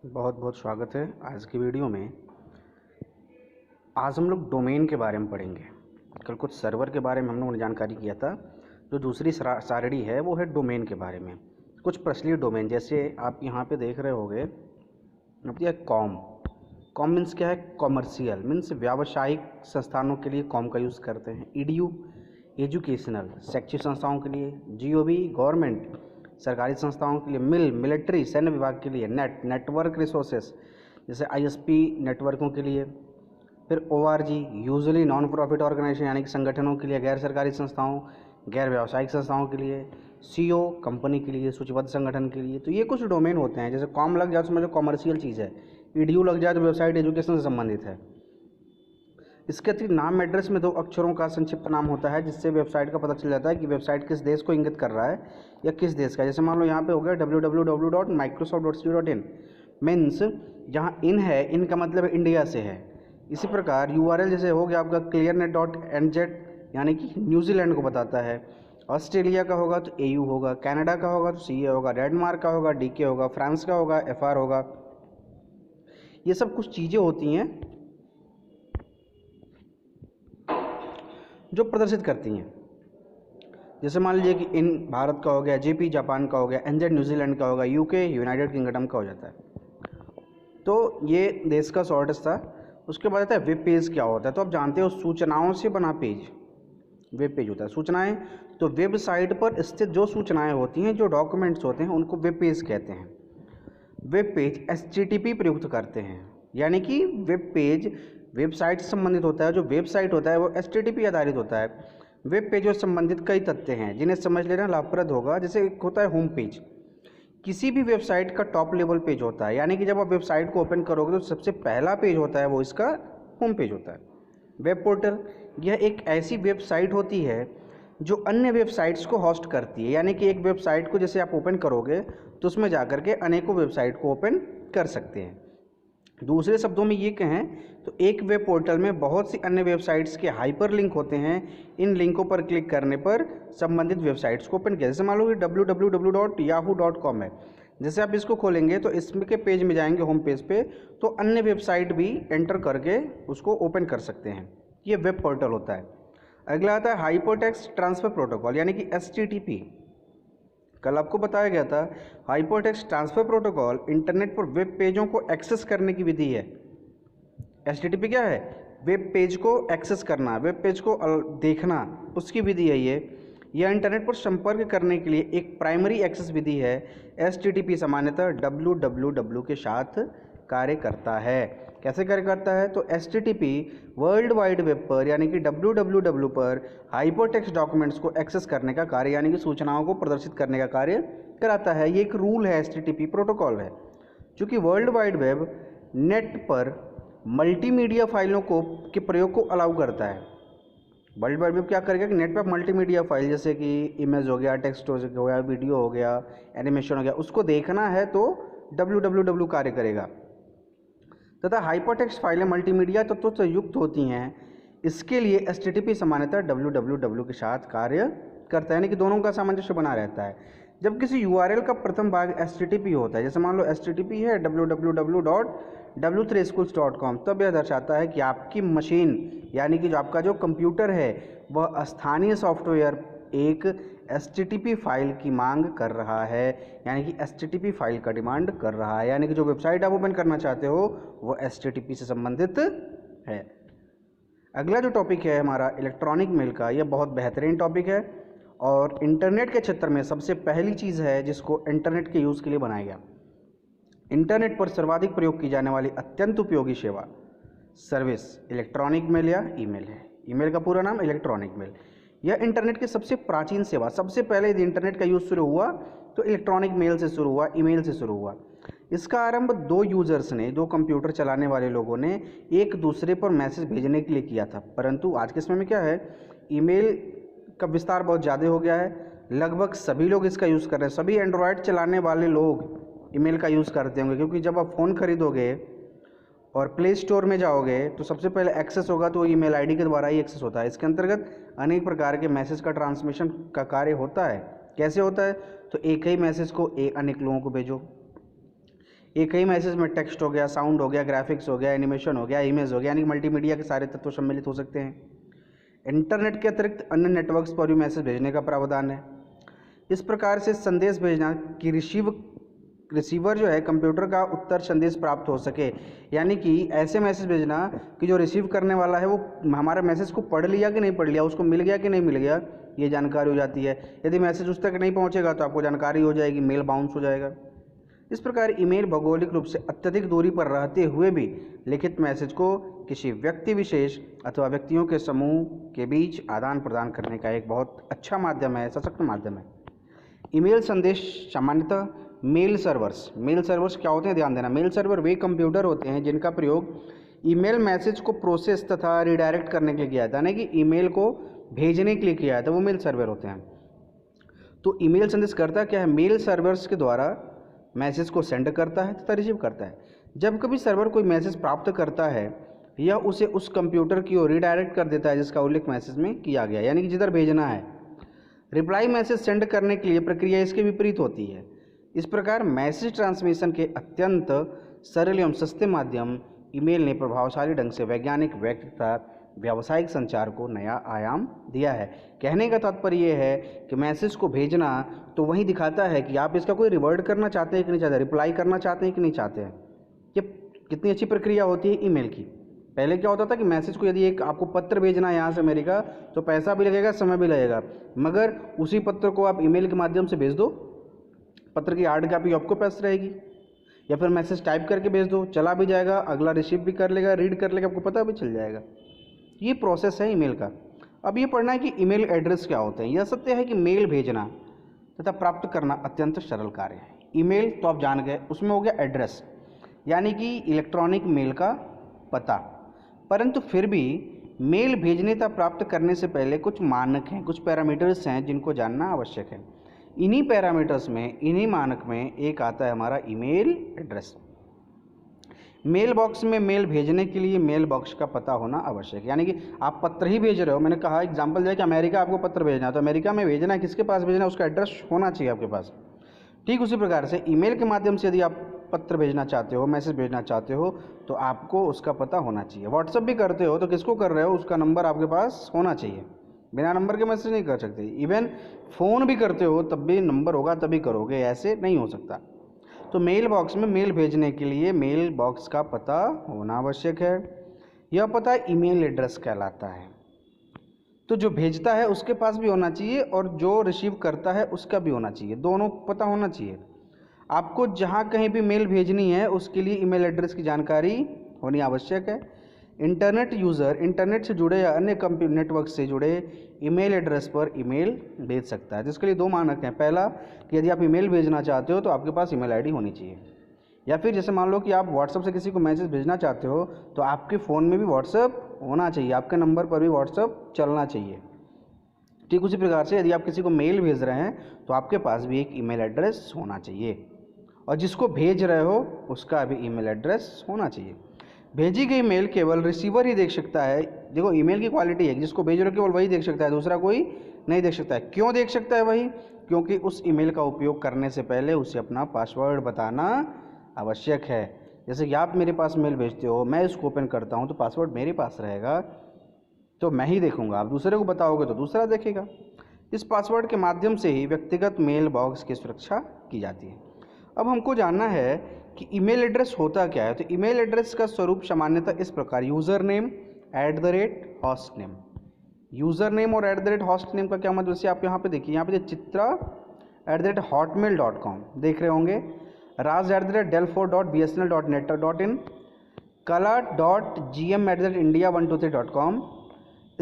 बहुत बहुत स्वागत है आज की वीडियो में। आज हम लोग डोमेन के बारे में पढ़ेंगे। कल कुछ सर्वर के बारे में हम लोगों ने जानकारी किया था। जो दूसरी सारणी है वो है डोमेन के बारे में। कुछ प्रचलित डोमेन जैसे आप यहाँ पे देख रहे होंगे, अब यह कॉम मीन्स क्या है? कॉमर्शियल मीन्स व्यावसायिक संस्थानों के लिए कॉम का यूज़ करते हैं। ईडीयू एजुकेशनल शैक्षिक संस्थाओं के लिए। जीओवी गवर्नमेंट सरकारी संस्थाओं के लिए। मिलिट्री सैन्य विभाग के लिए। नेटवर्क रिसोर्सेस जैसे आईएसपी नेटवर्कों के लिए। फिर ORG usually non profit organization यानी कि संगठनों के लिए, गैर सरकारी संस्थाओं, गैर व्यावसायिक संस्थाओं के लिए। सीओ कंपनी के लिए, सूचीबद्ध संगठन के लिए। तो ये कुछ डोमेन होते हैं। जैसे कॉम लग जाए तो समझो कॉमर्शियल चीज़ है। ईडीयू लग जाए तो वेबसाइट एजुकेशन से संबंधित है। इसके अतिरिक्त नाम एड्रेस में 2 अक्षरों का संक्षिप्त नाम होता है, जिससे वेबसाइट का पता चल जाता है कि वेबसाइट किस देश को इंगित कर रहा है या किस देश का। जैसे मान लो यहाँ पे हो गया www.microsoft.co.in मीन्स जहाँ इन है, इन का मतलब इंडिया से है। इसी प्रकार यूआरएल जैसे हो गया आपका clearnet.nz यानी कि न्यूजीलैंड को बताता है। ऑस्ट्रेलिया का होगा तो AU होगा, कनाडा का होगा तो CA होगा, डेनमार्क का होगा DK होगा, फ्रांस का होगा FR होगा। ये सब कुछ चीज़ें होती हैं जो प्रदर्शित करती हैं। जैसे मान लीजिए कि इन भारत का हो गया, JP जापान का हो गया, NZ न्यूजीलैंड का होगा, UK यूनाइटेड किंगडम का हो जाता है। तो ये देश का शॉर्टेज था। उसके बाद आता है वेब पेज। क्या होता है तो आप जानते हो, सूचनाओं से बना पेज वेब पेज होता है। सूचनाएं तो वेबसाइट पर स्थित जो सूचनाएं होती हैं, जो डॉक्यूमेंट्स होते हैं, उनको वेब पेज कहते हैं। वेब पेज HTTP प्रयुक्त करते हैं, यानी कि वेब पेज वेबसाइट से संबंधित होता है। जो वेबसाइट होता है वो HTTP आधारित होता है। वेब पेज और संबंधित कई तथ्य हैं जिन्हें समझ लेना लाभप्रद होगा। जैसे एक होता है होम पेज, किसी भी वेबसाइट का टॉप लेवल पेज होता है, यानी कि जब आप वेबसाइट को ओपन करोगे तो सबसे पहला पेज होता है वो इसका होम पेज होता है। वेब पोर्टल, यह एक ऐसी वेबसाइट होती है जो अन्य वेबसाइट्स को होस्ट करती है, यानी कि एक वेबसाइट को जैसे आप ओपन करोगे तो उसमें जाकर के अनेकों वेबसाइट को ओपन कर सकते हैं। दूसरे शब्दों में ये कहें तो एक वेब पोर्टल में बहुत सी अन्य वेबसाइट्स के हाइपर लिंक होते हैं। इन लिंकों पर क्लिक करने पर संबंधित वेबसाइट्स को ओपन किया। जैसे मान लो कि www.yahoo.com है। जैसे आप इसको खोलेंगे तो इसके पेज में जाएंगे, होम पेज पे, तो अन्य वेबसाइट भी एंटर करके उसको ओपन कर सकते हैं। ये वेब पोर्टल होता है। अगला आता है हाइपरटेक्स्ट ट्रांसफ़र प्रोटोकॉल यानी कि HTTP। कल आपको बताया गया था हाइपरटेक्स्ट ट्रांसफ़र प्रोटोकॉल इंटरनेट पर वेब पेजों को एक्सेस करने की विधि है। HTTP क्या है? वेब पेज को एक्सेस करना, वेब पेज को देखना, उसकी विधि है ये। यह इंटरनेट पर संपर्क करने के लिए एक प्राइमरी एक्सेस विधि है। HTTP सामान्यतः www के साथ कार्य करता है। कैसे कार्य करता है तो HTTP वर्ल्ड वाइड वेब पर यानी कि www पर हाइपरटेक्स्ट डॉक्यूमेंट्स को एक्सेस करने का कार्य यानी कि सूचनाओं को प्रदर्शित करने का कार्य कराता है। ये एक रूल है, HTTP प्रोटोकॉल है। चूँकि वर्ल्ड वाइड वेब नेट पर मल्टीमीडिया फाइलों को के प्रयोग को अलाउ करता है। वर्ल्ड वाइड वेब क्या करेगा कि नेट पर मल्टीमीडिया फाइल जैसे कि इमेज हो गया, टेक्स्ट हो गया, वीडियो हो गया, एनिमेशन हो गया, उसको देखना है तो www कार्य करेगा। तथा हाइपरटेक्स्ट फाइलें मल्टीमीडिया तत्वों से युक्त होती हैं। इसके लिए HTTP सामान्यतः www के साथ कार्य करता है, यानी कि दोनों का सामंजस्य बना रहता है। जब किसी URL का प्रथम भाग HTTP होता है, जैसे मान लो HTTP है www.w3schools.com, तब यह दर्शाता है कि आपकी मशीन यानी कि जो आपका जो कंप्यूटर है वह स्थानीय सॉफ्टवेयर एक HTTP फाइल की मांग कर रहा है, यानी कि HTTP फाइल का डिमांड कर रहा है, यानी कि जो वेबसाइट आप ओपन करना चाहते हो वो HTTP से संबंधित है। अगला जो टॉपिक है हमारा इलेक्ट्रॉनिक मेल का, यह बहुत बेहतरीन टॉपिक है और इंटरनेट के क्षेत्र में सबसे पहली चीज़ है जिसको इंटरनेट के यूज़ के लिए बनाया गया। इंटरनेट पर सर्वाधिक प्रयोग की जाने वाली अत्यंत उपयोगी सेवा सर्विस इलेक्ट्रॉनिक मेल या ईमेल है। ईमेल का पूरा नाम इलेक्ट्रॉनिक मेल। यह इंटरनेट की सबसे प्राचीन सेवा। सबसे पहले यदि इंटरनेट का यूज़ शुरू हुआ तो इलेक्ट्रॉनिक मेल से शुरू हुआ, ईमेल से शुरू हुआ। इसका आरंभ 2 यूजर्स ने, 2 कंप्यूटर चलाने वाले लोगों ने एक दूसरे पर मैसेज भेजने के लिए किया था। परंतु आज के समय में क्या है, ईमेल का विस्तार बहुत ज़्यादा हो गया है। लगभग सभी लोग इसका यूज़ कर रहे हैं। सभी एंड्रॉयड चलाने वाले लोग ईमेल का यूज़ करते होंगे, क्योंकि जब आप फ़ोन खरीदोगे और प्ले स्टोर में जाओगे तो सबसे पहले एक्सेस होगा तो ईमेल आईडी के द्वारा ही एक्सेस होता है। इसके अंतर्गत अनेक प्रकार के मैसेज का ट्रांसमिशन का कार्य होता है। कैसे होता है तो एक ही मैसेज को अनेक लोगों को भेजो। एक ही मैसेज में टेक्स्ट हो गया, साउंड हो गया, ग्राफिक्स हो गया, एनिमेशन हो गया, इमेज हो गया, यानी मल्टीमीडिया के सारे तत्व सम्मिलित हो सकते हैं। इंटरनेट के अतिरिक्त अन्य नेटवर्क्स पर भी मैसेज भेजने का प्रावधान है। इस प्रकार से संदेश भेजना कि रिसीवर जो है कंप्यूटर का उत्तर संदेश प्राप्त हो सके, यानी कि ऐसे मैसेज भेजना कि जो रिसीव करने वाला है वो हमारे मैसेज को पढ़ लिया कि नहीं पढ़ लिया, उसको मिल गया कि नहीं मिल गया, ये जानकारी हो जाती है। यदि मैसेज उस तक नहीं पहुंचेगा तो आपको जानकारी हो जाएगी, मेल बाउंस हो जाएगा। इस प्रकार ईमेल भौगोलिक रूप से अत्यधिक दूरी पर रहते हुए भी लिखित मैसेज को किसी व्यक्ति विशेष अथवा व्यक्तियों के समूह के बीच आदान प्रदान करने का एक बहुत अच्छा माध्यम है, सशक्त माध्यम है। ईमेल संदेश सामान्यतः मेल सर्वर्स क्या होते हैं, ध्यान देना। मेल सर्वर वे कंप्यूटर होते हैं जिनका प्रयोग ईमेल मैसेज को प्रोसेस तथा रिडायरेक्ट करने के लिए किया जाता है, यानी कि ईमेल को भेजने के लिए किया जाता है, वो मेल सर्वर होते हैं। तो ईमेल संदेश करता क्या है, मेल सर्वर्स के द्वारा मैसेज को सेंड करता है तथा रिसीव करता है। जब कभी सर्वर कोई मैसेज प्राप्त करता है या उसे उस कंप्यूटर की ओर रिडायरेक्ट कर देता है जिसका उल्लेख मैसेज में किया गया, यानी कि जिधर भेजना है। रिप्लाई मैसेज सेंड करने के लिए प्रक्रिया इसके विपरीत होती है। इस प्रकार मैसेज ट्रांसमिशन के अत्यंत सरल एवं सस्ते माध्यम ईमेल ने प्रभावशाली ढंग से वैज्ञानिक, व्यक्ति तथा व्यावसायिक संचार को नया आयाम दिया है। कहने का तात्पर्य यह है कि मैसेज को भेजना तो वही दिखाता है कि आप इसका कोई रिवर्ट करना चाहते हैं कि नहीं चाहते, रिप्लाई करना चाहते हैं कि नहीं चाहते हैं। ये कितनी अच्छी प्रक्रिया होती है ईमेल की। पहले क्या होता था कि मैसेज को यदि एक आपको पत्र भेजना है यहाँ से अमेरिका, तो पैसा भी लगेगा, समय भी लगेगा, मगर उसी पत्र को आप ईमेल के माध्यम से भेज दो, पत्र की हार्ड कॉपी आपको पास रहेगी, या फिर मैसेज टाइप करके भेज दो, चला भी जाएगा, अगला रिसीव भी कर लेगा, रीड कर लेगा, आपको पता भी चल जाएगा। ये प्रोसेस है ईमेल का। अब ये पढ़ना है कि ईमेल एड्रेस क्या होते हैं। यह सत्य है कि मेल भेजना तथा प्राप्त करना अत्यंत सरल कार्य है। ईमेल तो आप जान गए, उसमें हो गया एड्रेस, यानी कि इलेक्ट्रॉनिक मेल का पता। परंतु फिर भी मेल भेजने तथा प्राप्त करने से पहले कुछ मानक हैं, कुछ पैरामीटर्स हैं जिनको जानना आवश्यक है। इन्हीं पैरामीटर्स में, इन्हीं मानक में एक आता है हमारा ईमेल एड्रेस। मेल बॉक्स में मेल भेजने के लिए मेल बॉक्स का पता होना आवश्यक है, यानी कि आप पत्र ही भेज रहे हो। मैंने कहा एग्जांपल दिया कि अमेरिका आपको पत्र भेजना है, तो अमेरिका में भेजना है, किसके पास भेजना है, उसका एड्रेस होना चाहिए आपके पास। ठीक उसी प्रकार से ईमेल के माध्यम से यदि आप पत्र भेजना चाहते हो, मैसेज भेजना चाहते हो, तो आपको उसका पता होना चाहिए। व्हाट्सअप भी करते हो तो किसको कर रहे हो, उसका नंबर आपके पास होना चाहिए। बिना नंबर के मैसेज नहीं कर सकते। इवन फ़ोन भी करते हो तब भी नंबर होगा तभी करोगे, ऐसे नहीं हो सकता। तो मेल बॉक्स में मेल भेजने के लिए मेल बॉक्स का पता होना आवश्यक है। यह पता ईमेल एड्रेस कहलाता है। तो जो भेजता है उसके पास भी होना चाहिए और जो रिसीव करता है उसका भी होना चाहिए, दोनों पता होना चाहिए। आपको जहाँ कहीं भी मेल भेजनी है उसके लिए ईमेल एड्रेस की जानकारी होनी आवश्यक है। इंटरनेट यूज़र इंटरनेट से जुड़े या अन्य कंप्यूटर नेटवर्क से जुड़े ईमेल एड्रेस पर ईमेल भेज सकता है, जिसके लिए दो मानक हैं। पहला कि यदि आप ईमेल भेजना चाहते हो तो आपके पास ईमेल आईडी होनी चाहिए, या फिर जैसे मान लो कि आप व्हाट्सएप से किसी को मैसेज भेजना चाहते हो तो आपके फ़ोन में भी व्हाट्सएप होना चाहिए, आपके नंबर पर भी व्हाट्सएप चलना चाहिए। ठीक उसी प्रकार से यदि आप किसी को मेल भेज रहे हैं तो आपके पास भी एक ईमेल एड्रेस होना चाहिए, और जिसको भेज रहे हो उसका भी ईमेल एड्रेस होना चाहिए। भेजी गई मेल केवल रिसीवर ही देख सकता है। देखो ईमेल की क्वालिटी है, जिसको भेज रहे हो केवल वही देख सकता है, दूसरा कोई नहीं देख सकता है। क्यों देख सकता है वही? क्योंकि उस ईमेल का उपयोग करने से पहले उसे अपना पासवर्ड बताना आवश्यक है। जैसे कि आप मेरे पास मेल भेजते हो, मैं इसको ओपन करता हूँ तो पासवर्ड मेरे पास रहेगा, तो मैं ही देखूँगा। आप दूसरे को बताओगे तो दूसरा देखेगा। इस पासवर्ड के माध्यम से ही व्यक्तिगत मेल बॉक्स की सुरक्षा की जाती है। अब हमको जानना है कि ईमेल एड्रेस होता क्या है। तो ईमेल एड्रेस का स्वरूप सामान्यतः इस प्रकार, user name @host name. User name और @होस्ट नेम का क्या मतलब, जैसे आप यहाँ पे देखिए, यहाँ पे चित्रा @hotmail.com देख रहे होंगे, राज @delfo.bsnl.net.in, kala.gm@india123.com,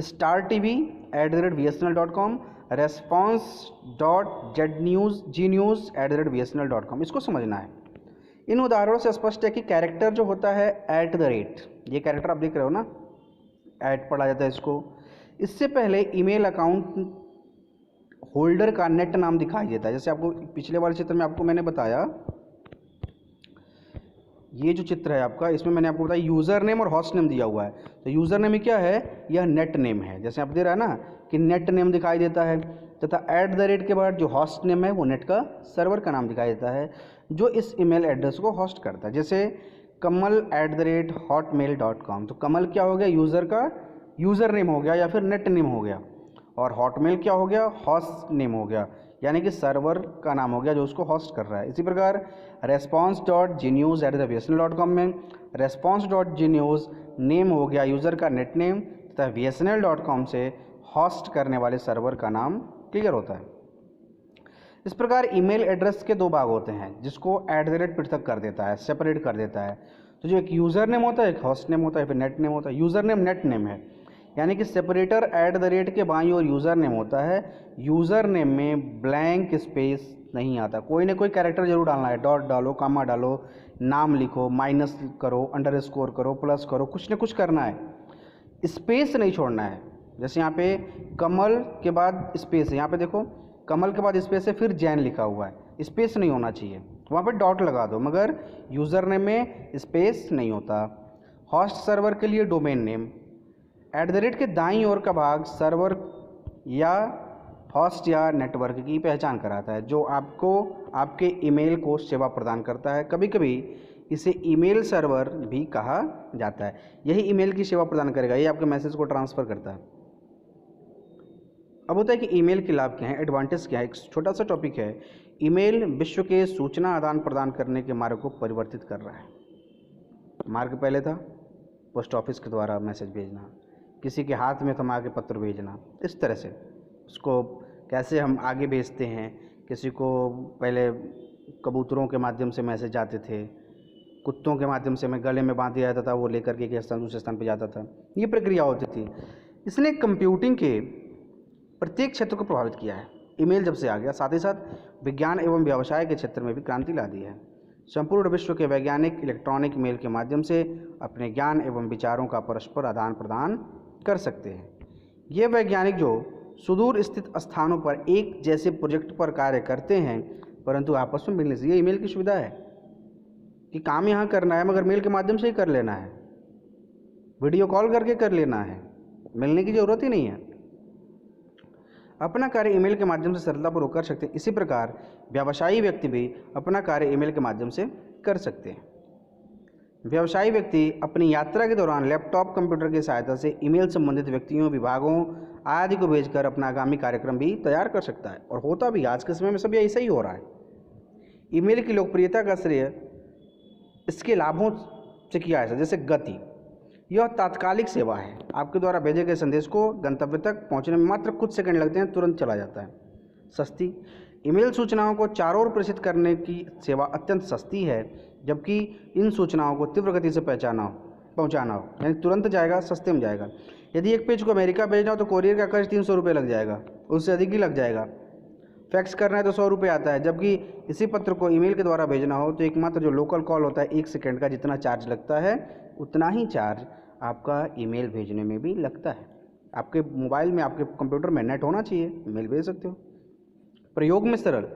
star TV @bsnl.com, response.gnews@bsnl.com। इसको समझना है। इन उदाहरणों से स्पष्ट है कि कैरेक्टर जो होता है @, ये कैरेक्टर आप देख रहे हो ना, ऐट पढ़ा जाता है इसको। इससे पहले ईमेल अकाउंट होल्डर का नेट नाम दिखाई देता है। जैसे आपको पिछले वाले चित्र में आपको मैंने बताया, ये जो चित्र है आपका, इसमें मैंने आपको बताया यूज़र नेम और होस्ट नेम दिया हुआ है। तो यूज़र नेम क्या है, यह नेट नेम है। जैसे आप दे रहा है ना कि नेट नेम दिखाई देता है, तथा @ के बाद जो होस्ट नेम है वो नेट का सर्वर का नाम दिखाई देता है जो इस ईमेल एड्रेस को होस्ट करता है। जैसे kamal@hotmail.com, तो कमल क्या हो गया, यूज़र का यूज़र नेम हो गया या फिर नेट नेम हो गया, और हॉटमेल क्या हो गया, होस्ट नेम हो गया, यानी कि सर्वर का नाम हो गया जो उसको होस्ट कर रहा है। इसी प्रकार response.gnews@bsnl.com में response.gnews नेम हो गया यूज़र का नेट नेम तथा bsnl.com से होस्ट करने वाले सर्वर का नाम क्लियर होता है। इस प्रकार ईमेल एड्रेस के दो भाग होते हैं जिसको @ पृथक कर देता है, सेपरेट कर देता है। तो जो एक यूज़र नेम होता है, एक होस्ट नेम होता है, फिर नेट नेम होता है। यूज़र नेम नेट नेम है, यानी कि सेपरेटर @ के बाईं ओर यूज़र नेम होता है। यूज़र नेम में ब्लैंक स्पेस नहीं आता, कोई ना कोई कैरेक्टर जरूर डालना है, डॉट डालो, कामा डालो, नाम लिखो, माइनस करो, अंडरस्कोर करो, प्लस करो, कुछ ना कुछ करना है, स्पेस नहीं छोड़ना है। जैसे यहाँ पे कमल के बाद स्पेस है, यहाँ पे देखो कमल के बाद स्पेस है, फिर जैन लिखा हुआ है, स्पेस नहीं होना चाहिए, वहाँ पे डॉट लगा दो, मगर यूज़र नेम में स्पेस नहीं होता। होस्ट सर्वर के लिए डोमेन नेम, @ के दाईं ओर का भाग सर्वर या होस्ट या नेटवर्क की पहचान कराता है जो आपको आपके ईमेल को सेवा प्रदान करता है। कभी कभी इसे ईमेल सर्वर भी कहा जाता है। यही ईमेल की सेवा प्रदान करेगा, ये आपके मैसेज को ट्रांसफ़र करता है। अब होता है कि ईमेल के लाभ क्या हैं, एडवांटेज क्या है। एक छोटा सा टॉपिक है, ईमेल विश्व के सूचना आदान प्रदान करने के मार्ग को परिवर्तित कर रहा है। मार्ग पहले था पोस्ट ऑफिस के द्वारा मैसेज भेजना, किसी के हाथ में थमा के पत्र भेजना, इस तरह से उसको कैसे हम आगे भेजते हैं। किसी को पहले कबूतरों के माध्यम से मैसेज आते थे, कुत्तों के माध्यम से मैं गले में बांध दिया जाता था, वो लेकर के एक स्थान दूसरे स्थान पर जाता था, ये प्रक्रिया होती थी। इसने कंप्यूटिंग के प्रत्येक क्षेत्र को प्रभावित किया है। ईमेल जब से आ गया, साथ ही साथ विज्ञान एवं व्यवसाय के क्षेत्र में भी क्रांति ला दी है। संपूर्ण विश्व के वैज्ञानिक इलेक्ट्रॉनिक मेल के माध्यम से अपने ज्ञान एवं विचारों का परस्पर आदान प्रदान कर सकते हैं। ये वैज्ञानिक जो सुदूर स्थित स्थानों पर एक जैसे प्रोजेक्ट पर कार्य करते हैं परंतु आपस में मिलने से, ये ईमेल की सुविधा है कि काम यहाँ करना है मगर मेल के माध्यम से ही कर लेना है, वीडियो कॉल करके कर लेना है, मिलने की ज़रूरत ही नहीं है। अपना कार्य ईमेल के माध्यम से सरलतापूर्वक कर सकते हैं। इसी प्रकार व्यवसायी व्यक्ति भी अपना कार्य ईमेल के माध्यम से कर सकते हैं। व्यवसायी व्यक्ति अपनी यात्रा के दौरान लैपटॉप कंप्यूटर की सहायता से ईमेल संबंधित व्यक्तियों, विभागों आदि को भेजकर अपना आगामी कार्यक्रम भी तैयार कर सकता है, और होता भी आज के समय में सब ऐसा ही हो रहा है। ईमेल की लोकप्रियता का श्रेय इसके लाभों से किया है। जैसे गति, यह तात्कालिक सेवा है, आपके द्वारा भेजे गए संदेश को गंतव्य तक पहुंचने में मात्र कुछ सेकंड लगते हैं, तुरंत चला जाता है। सस्ती, ईमेल सूचनाओं को चारों ओर प्रेषित करने की सेवा अत्यंत सस्ती है, जबकि इन सूचनाओं को तीव्र गति से पहुंचाना हो, यानी तुरंत जाएगा, सस्ते में जाएगा। यदि एक पेज को अमेरिका भेजना हो तो कोरियर का खर्च 300 रुपये लग जाएगा, उससे अधिक ही लग जाएगा। फैक्स करना है तो 100 रुपये आता है, जबकि इसी पत्र को ईमेल के द्वारा भेजना हो तो एकमात्र जो लोकल कॉल होता है 1 सेकंड का जितना चार्ज लगता है उतना ही चार्ज आपका ईमेल भेजने में भी लगता है। आपके मोबाइल में, आपके कंप्यूटर में नेट होना चाहिए, मेल भेज सकते हो। प्रयोग में सरल,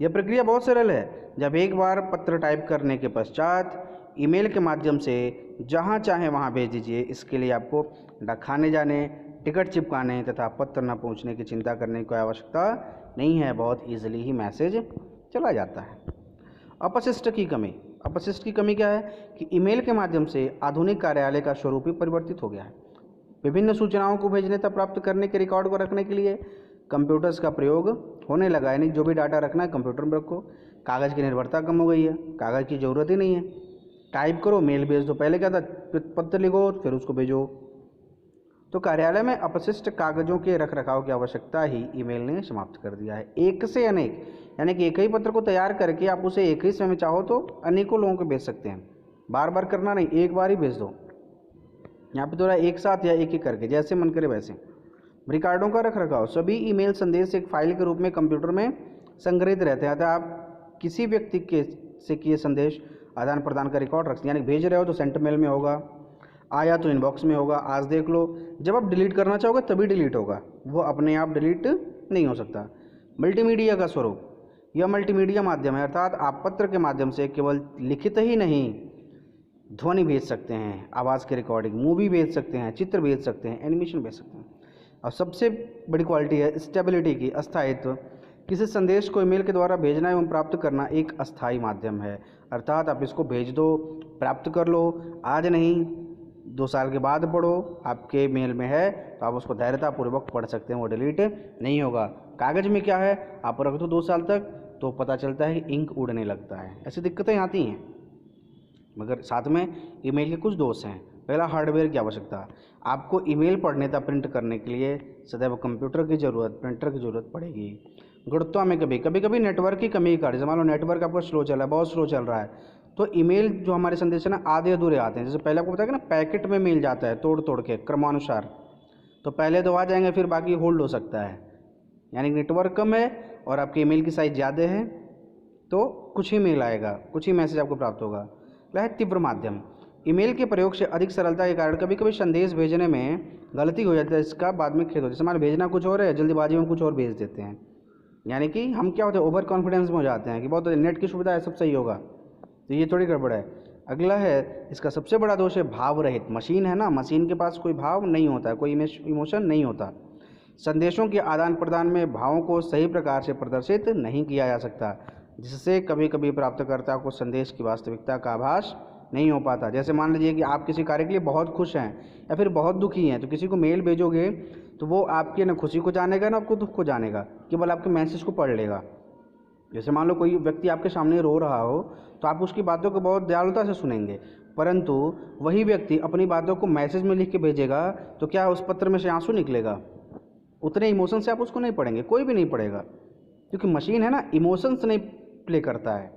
यह प्रक्रिया बहुत सरल है। जब एक बार पत्र टाइप करने के पश्चात ईमेल के माध्यम से जहां चाहे वहां भेज दीजिए। इसके लिए आपको डाकखाने जाने, टिकट चिपकाने तथा पत्र न पहुंचने की चिंता करने की आवश्यकता नहीं है, बहुत ईजिली ही मैसेज चला जाता है। अपशिष्ट की कमी, अपशिष्ट की कमी क्या है कि ईमेल के माध्यम से आधुनिक कार्यालय का स्वरूप ही परिवर्तित हो गया है। विभिन्न सूचनाओं को भेजने तथा प्राप्त करने के रिकॉर्ड को रखने के लिए कंप्यूटर्स का प्रयोग होने लगा, यानी जो भी डाटा रखना है कंप्यूटर में रखो। कागज़ की निर्भरता कम हो गई है, कागज़ की ज़रूरत ही नहीं है, टाइप करो मेल भेज दो। पहले क्या था, पत्र लिखो फिर उसको भेजो। तो कार्यालय में अपशिष्ट कागज़ों के रख रखाव की आवश्यकता ही ईमेल ने समाप्त कर दिया है। एक से अनेक, यानी कि एक ही पत्र को तैयार करके आप उसे एक ही समय में चाहो तो अनेकों लोगों को भेज सकते हैं, बार बार करना नहीं, एक बार ही भेज दो। यहाँ पे थोड़ा एक साथ या एक ही करके, जैसे मन करे वैसे। रिकॉर्डों का रख रखाव, सभी ईमेल संदेश एक फाइल के रूप में कंप्यूटर में संग्रहित रहते हैं। अतः आप किसी व्यक्ति के से किए संदेश आदान प्रदान का रिकॉर्ड रखते हैं, यानी भेज रहे हो तो सेंट मेल में होगा, आया तो इनबॉक्स में होगा, आज देख लो। जब आप डिलीट करना चाहोगे तभी डिलीट होगा, वो अपने आप डिलीट नहीं हो सकता। मल्टीमीडिया का स्वरूप, यह मल्टीमीडिया माध्यम है, अर्थात आप पत्र के माध्यम से केवल लिखित ही नहीं ध्वनि भेज सकते हैं, आवाज़ की रिकॉर्डिंग, मूवी भेज सकते हैं, चित्र भेज सकते हैं, एनिमेशन भेज सकते हैं। और सबसे बड़ी क्वालिटी है स्टेबिलिटी की, अस्थायित्व। किसी संदेश को ईमेल के द्वारा भेजना एवं प्राप्त करना एक अस्थायी माध्यम है, अर्थात आप इसको भेज दो, प्राप्त कर लो, आज नहीं 2 साल के बाद पढ़ो, आपके मेल में है तो आप उसको धैर्यतापूर्वक पढ़ सकते हैं, वो डिलीट नहीं होगा। कागज़ में क्या है, आप रख दो 2 साल तक तो पता चलता है कि इंक उड़ने लगता है, ऐसी दिक्कतें आती हैं। मगर साथ में ईमेल के कुछ दोष हैं। पहला, हार्डवेयर की आवश्यकता। आपको ईमेल पढ़ने तथा प्रिंट करने के लिए सदैव कंप्यूटर की ज़रूरत, प्रिंटर की ज़रूरत पड़ेगी। गुणवत्ता में कभी नेटवर्क की कमी का, जैसे मान लो नेटवर्क आपका स्लो चल रहा है, बहुत स्लो चल रहा है, तो ईमेल जो हमारे संदेश है ना आधे अधूरे आते हैं। जैसे पहले आपको पता है कि ना पैकेट में मेल जाता है तोड़ तोड़ के क्रमानुसार, तो पहले तो आ जाएंगे फिर बाकी होल्ड हो सकता है। यानी नेटवर्क कम है और आपकी ईमेल की साइज़ ज़्यादा है तो कुछ ही मेल आएगा, कुछ ही मैसेज आपको प्राप्त होगा। अगला है तीव्र माध्यम। ईमेल के प्रयोग से अधिक सरलता के कारण कभी कभी संदेश भेजने में गलती हो जाती है, इसका बाद में खेद होता है। जैसे मान भेजना कुछ और है, जल्दीबाजी में कुछ और भेज देते हैं, यानी कि हम क्या होते हैं, ओवर कॉन्फिडेंस में हो जाते हैं कि बहुत नेट की सुविधा है, सब सही होगा, तो ये थोड़ी गड़बड़ है। अगला है, इसका सबसे बड़ा दोष है भाव रहित। मशीन है ना, मशीन के पास कोई भाव नहीं होता है, कोई इमोशन नहीं होता। संदेशों के आदान प्रदान में भावों को सही प्रकार से प्रदर्शित नहीं किया जा सकता, जिससे कभी कभी प्राप्तकर्ता को संदेश की वास्तविकता का आभास नहीं हो पाता। जैसे मान लीजिए कि आप किसी कार्य के लिए बहुत खुश हैं या फिर बहुत दुखी हैं, तो किसी को मेल भेजोगे तो वो आपकी ना खुशी को जानेगा ना आपको दुख को जानेगा, केवल आपके मैसेज को पढ़ लेगा। जैसे मान लो कोई व्यक्ति आपके सामने रो रहा हो तो आप उसकी बातों को बहुत दयालुता से सुनेंगे, परंतु वही व्यक्ति अपनी बातों को मैसेज में लिख के भेजेगा तो क्या उस पत्र में से आंसू निकलेगा? उतने इमोशन से आप उसको नहीं पढ़ेंगे, कोई भी नहीं पढ़ेगा, क्योंकि मशीन है ना, इमोशंस नहीं प्ले करता है।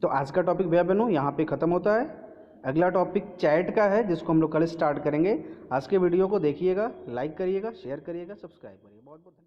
तो आज का टॉपिक भैया बहनों यहाँ पे ख़त्म होता है। अगला टॉपिक चैट का है, जिसको हम लोग कल स्टार्ट करेंगे। आज के वीडियो को देखिएगा, लाइक करिएगा, शेयर करिएगा, सब्सक्राइब करिएगा। बहुत बहुत धन्यवाद।